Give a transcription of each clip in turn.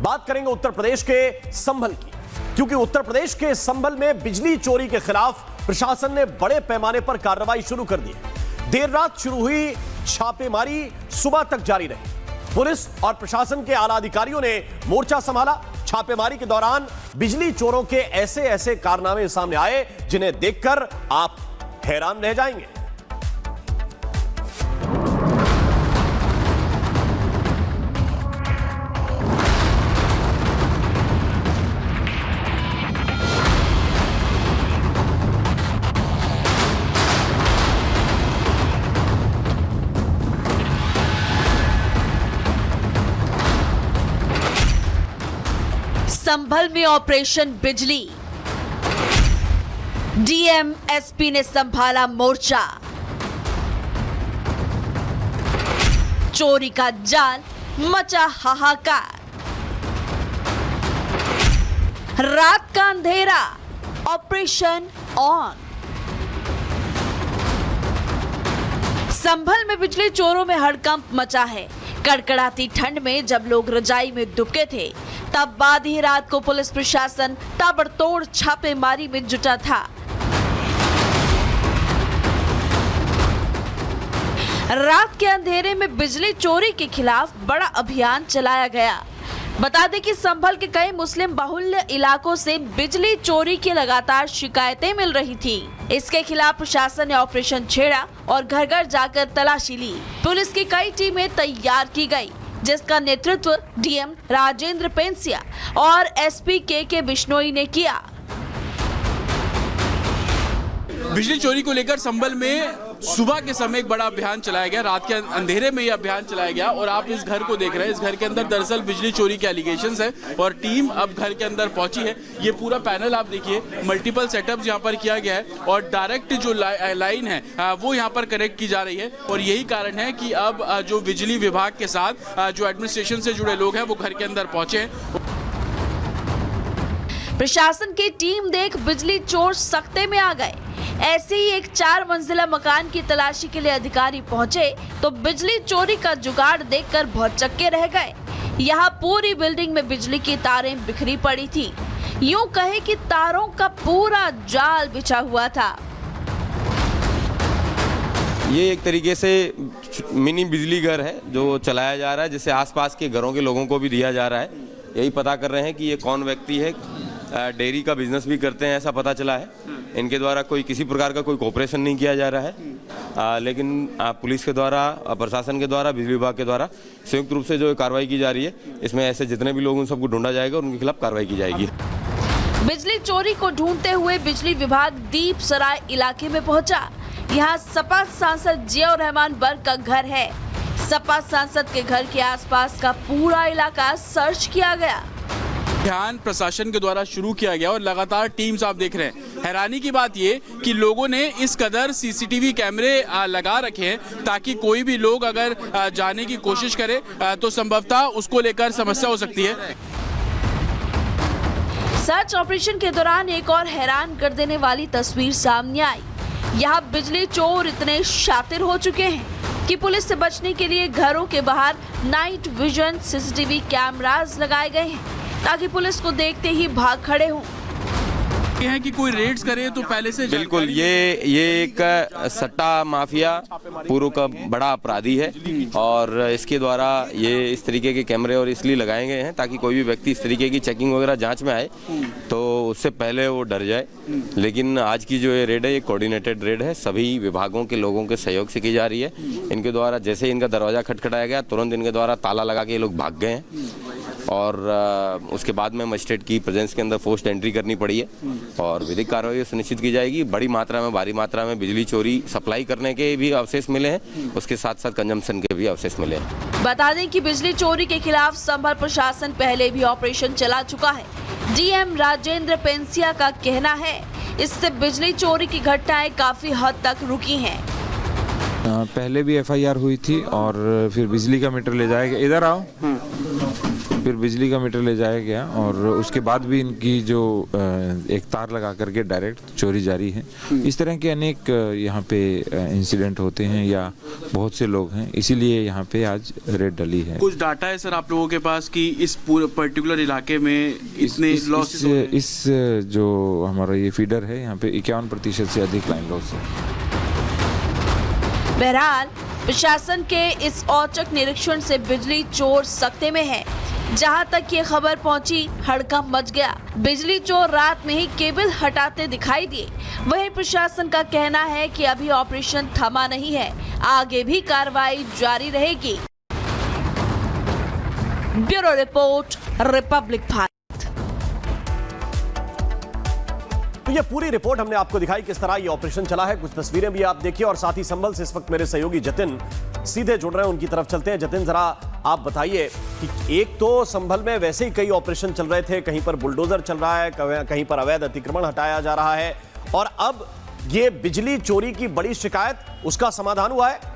बात करेंगे उत्तर प्रदेश के संभल की, क्योंकि उत्तर प्रदेश के संभल में बिजली चोरी के खिलाफ प्रशासन ने बड़े पैमाने पर कार्रवाई शुरू कर दी। देर रात शुरू हुई छापेमारी सुबह तक जारी रही। पुलिस और प्रशासन के आला अधिकारियों ने मोर्चा संभाला। छापेमारी के दौरान बिजली चोरों के ऐसे ऐसे कारनामे सामने आए जिन्हें देखकर आप हैरान रह जाएंगे। संभल में ऑपरेशन बिजली, डीएम एसपी ने संभाला मोर्चा। चोरी का जाल, मचा हाहाकार। रात का अंधेरा, ऑपरेशन ऑन। संभल में बिजली चोरों में हड़कंप मचा है। कड़कड़ाती ठंड में जब लोग रजाई में दुबके थे, तब आधी रात को पुलिस प्रशासन ताबड़तोड़ छापेमारी में जुटा था। रात के अंधेरे में बिजली चोरी के खिलाफ बड़ा अभियान चलाया गया। बता दें कि संभल के कई मुस्लिम बाहुल्य इलाकों से बिजली चोरी की लगातार शिकायतें मिल रही थी। इसके खिलाफ प्रशासन ने ऑपरेशन छेड़ा और घर घर जाकर तलाशी ली। पुलिस की कई टीमें तैयार की गई, जिसका नेतृत्व डीएम राजेंद्र पेंसिया और एसपी के बिश्नोई ने किया। बिजली चोरी को लेकर संभल में सुबह के समय एक बड़ा अभियान चलाया गया। रात के अंधेरे में यह अभियान चलाया गया और आप इस घर को देख रहे हैं। इस घर के अंदर दरअसल बिजली चोरी के एलिगेशंस है और टीम अब घर के अंदर पहुंची है। ये पूरा पैनल आप देखिए, मल्टीपल सेटअप्स यहाँ पर किया गया है और डायरेक्ट जो लाइन है वो यहाँ पर कनेक्ट की जा रही है। और यही कारण है कि अब जो बिजली विभाग के साथ जो एडमिनिस्ट्रेशन से जुड़े लोग हैं वो घर के अंदर पहुंचे हैं। प्रशासन की टीम देख बिजली चोर सख्ते में आ गए। ऐसे ही एक 4 मंजिला मकान की तलाशी के लिए अधिकारी पहुंचे तो बिजली चोरी का जुगाड़ देखकर भौचक्के रह गए। यहाँ पूरी बिल्डिंग में बिजली की तारें बिखरी पड़ी थी। यूं कहे कि तारों का पूरा जाल बिछा हुआ था। ये एक तरीके से मिनी बिजली घर है जो चलाया जा रहा है, जिससे आसपास के घरों के लोगों को भी दिया जा रहा है। यही पता कर रहे हैं कि ये कौन व्यक्ति है। डेयरी का बिजनेस भी करते हैं, ऐसा पता चला है। इनके द्वारा कोई किसी प्रकार का कोई कोऑपरेशन नहीं किया जा रहा है, लेकिन पुलिस के द्वारा, प्रशासन के द्वारा, बिजली विभाग के द्वारा संयुक्त रूप से जो कार्रवाई की जा रही है, इसमें ऐसे जितने भी लोग उन सबको ढूंढा जाएगा और उनके खिलाफ कार्रवाई की जाएगी। बिजली चोरी को ढूंढते हुए बिजली विभाग दीप सराय इलाके में पहुंचा। यहाँ सपा सांसद जियाउर रहमान बर्ग का घर है। सपा सांसद के घर के आसपास का पूरा इलाका सर्च किया गया। ध्यान प्रशासन के द्वारा शुरू किया गया और लगातार टीम्स आप देख रहे हैं। हैरानी की बात ये कि लोगों ने इस कदर सीसीटीवी कैमरे लगा रखे हैं ताकि कोई भी लोग अगर जाने की कोशिश करे तो संभवतः उसको लेकर समस्या हो सकती है। सर्च ऑपरेशन के दौरान एक और हैरान कर देने वाली तस्वीर सामने आई। यहाँ बिजली चोर इतने शातिर हो चुके हैं कि पुलिस से बचने के लिए घरों के बाहर नाइट विजन सीसीटीवी कैमरास लगाए गए हैं ताकि पुलिस को देखते ही भाग खड़े हों। है कि कोई रेड्स करे तो पहले से बिल्कुल ये एक सट्टा माफिया पूर्व का बड़ा अपराधी है और इसके द्वारा ये इस तरीके के कैमरे और इसलिए लगाए गए हैं ताकि कोई भी व्यक्ति इस तरीके की चेकिंग वगैरह जांच में आए तो उससे पहले वो डर जाए। लेकिन आज की जो ये रेड है, ये कोऑर्डिनेटेड रेड है, सभी विभागों के लोगों के सहयोग से की जा रही है। इनके द्वारा जैसे इनका दरवाजा खटखटाया गया, तुरंत इनके द्वारा ताला लगा के ये लोग भाग गए हैं और उसके बाद में मजिस्ट्रेट की प्रेजेंस के अंदर फोर्स्ड एंट्री करनी पड़ी है और विधिक कार्रवाई सुनिश्चित की जाएगी। बड़ी मात्रा में, भारी मात्रा में बिजली चोरी सप्लाई करने के भी अवशेष मिले हैं, उसके साथ साथ कंजम्पशन के भी अवशेष मिले हैं। बता दें कि बिजली चोरी के खिलाफ संभल प्रशासन पहले भी ऑपरेशन चला चुका है। डीएम राजेंद्र पेंसिया का कहना है इससे बिजली चोरी की घटनाएं काफी हद तक रुकी हैं। पहले भी एफआईआर हुई थी और फिर बिजली का मीटर ले जाया गया, इधर आओ, फिर बिजली का मीटर ले जाया गया और उसके बाद भी इनकी जो एक तार लगा करके डायरेक्ट चोरी जारी है। इस तरह के अनेक यहाँ पे इंसिडेंट होते हैं या बहुत से लोग हैं, इसीलिए यहाँ पे आज रेड डली है। कुछ डाटा है सर आप लोगों के पास कि इस पूरे पर्टिकुलर इलाके में इतने लॉसेस हो रहे हैं? इस जो हमारा ये फीडर है यहाँ पे 51% से अधिक लाइन लॉस है। बहरहाल प्रशासन के इस औचक निरीक्षण से बिजली चोर सकते में है। जहां तक ये खबर पहुंची, हड़कंप मच गया। बिजली चोर रात में ही केबल हटाते दिखाई दिए। वहीं प्रशासन का कहना है कि अभी ऑपरेशन थमा नहीं है, आगे भी कार्रवाई जारी रहेगी। Bureau report, Republic Bharat. तो ये पूरी रिपोर्ट हमने आपको दिखाई किस तरह ये ऑपरेशन चला है। कुछ तस्वीरें भी आप देखिए और साथ ही संभल से इस वक्त मेरे सहयोगी जतिन सीधे जुड़ रहे हैं, उनकी तरफ चलते हैं। जतिन, जरा आप बताइए कि एक तो संभल में वैसे ही कई ऑपरेशन चल रहे थे, कहीं पर बुलडोजर चल रहा है, कहीं पर अवैध अतिक्रमण हटाया जा रहा है, और अब ये बिजली चोरी की बड़ी शिकायत, उसका समाधान हुआ है?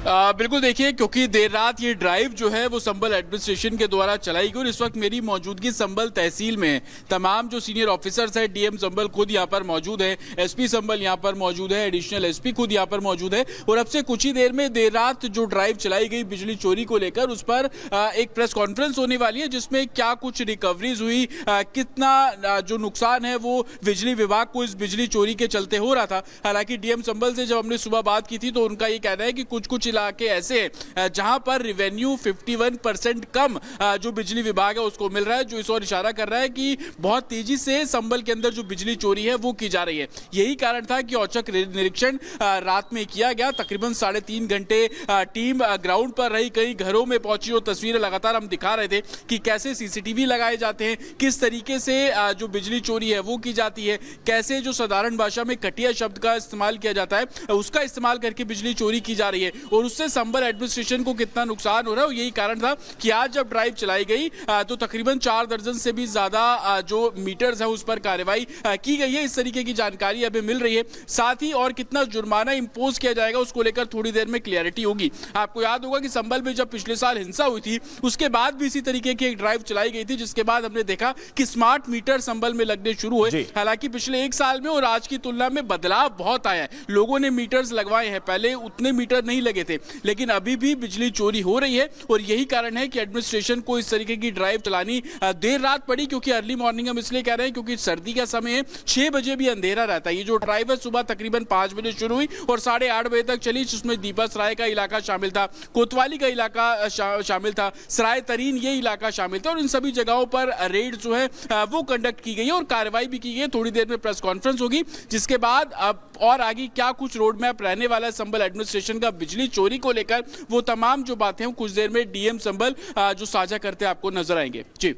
बिल्कुल, देखिए, क्योंकि देर रात ये ड्राइव जो है वो संभल एडमिनिस्ट्रेशन के द्वारा चलाई गई और इस वक्त मेरी मौजूदगी संभल तहसील में तमाम जो सीनियर ऑफिसर्स हैं, डीएम संभल खुद यहाँ पर मौजूद है, एसपी संभल यहाँ पर मौजूद है, एडिशनल एसपी खुद यहाँ पर मौजूद है। और अब से कुछ ही देर में देर रात जो ड्राइव चलाई गई बिजली चोरी को लेकर, उस पर एक प्रेस कॉन्फ्रेंस होने वाली है जिसमें क्या कुछ रिकवरीज हुई, कितना जो नुकसान है वो बिजली विभाग को इस बिजली चोरी के चलते हो रहा था। हालांकि डीएम संभल से जब हमने सुबह बात की थी तो उनका ये कहना है कि कुछ इलाके ऐसे हैं जहां पर रेवेन्यू 51% कम जो बिजली विभाग है उसको मिल रहा है, जो इस ओर इशारा कर रहा है कि बहुत तेजी से संभल के अंदर जो बिजली चोरी है वो की जा रही है। यही कारण था कि औचक निरीक्षण रात में किया गया। तकरीबन 3.5 घंटे टीम ग्राउंड पर रही, कई घरों में पहुंची और तस्वीरें लगातार हम दिखा रहे थे कि कैसे सीसीटीवी लगाए जाते हैं, किस तरीके से जो बिजली चोरी है वो की जाती है, कैसे जो साधारण भाषा में कटिया शब्द का इस्तेमाल किया जाता है उसका इस्तेमाल करके बिजली चोरी की जा रही है और उससे संभल एडमिनिस्ट्रेशन को कितना नुकसान हो रहा है। यही कारण था कि आज जब ड्राइव चलाई गई तो तकरीबन 4 दर्जन से भी ज्यादा जो मीटर्स है उस पर कार्रवाई की गई है। इस तरीके की जानकारी अभी मिल रही है। साथ ही और कितना जुर्माना इंपोज किया जाएगा उसको लेकर थोड़ी देर में क्लियरिटी होगी। आपको याद होगा कि संभल में जब पिछले साल हिंसा हुई थी उसके बाद भी इसी तरीके की एक ड्राइव चलाई गई थी, जिसके बाद हमने देखा कि स्मार्ट मीटर संभल में लगने शुरू हुए। हालांकि पिछले 1 साल में और आज की तुलना में बदलाव बहुत आया है। लोगों ने मीटर्स लगवाए हैं, पहले उतने मीटर नहीं लगे थे, लेकिन अभी भी बिजली चोरी हो रही है और यही कारण है कि एडमिनिस्ट्रेशन को इस तरीके की ड्राइव चलानी देर रात पड़ी। क्योंकि अर्ली मॉर्निंग हम इसलिए कह रहे हैं क्योंकि सर्दी का समय है, 6 बजे भी अंधेरा रहता है। ये जो ड्राइव है सुबह तकरीबन 5 बजे शुरू हुई और 8:30 बजे तक चली, जिसमें दीपसराय का इलाका शामिल था, कोतवाली का इलाका शामिल था, सराय तरीन ये इलाका शामिल था और इन सभी जगहों पर रेड जो है वो कंडक्ट की गई और कार्रवाई भी की गई। थोड़ी देर में प्रेस कॉन्फ्रेंस होगी, जिसके बाद अब और आगे क्या कुछ रोड मैप रहने वाला है संभल एडमिनिस्ट्रेशन का बिजली चोरी को लेकर, वो तमाम जो बातें हैं कुछ देर में डीएम संभल जो साझा करते आपको नजर आएंगे। जी।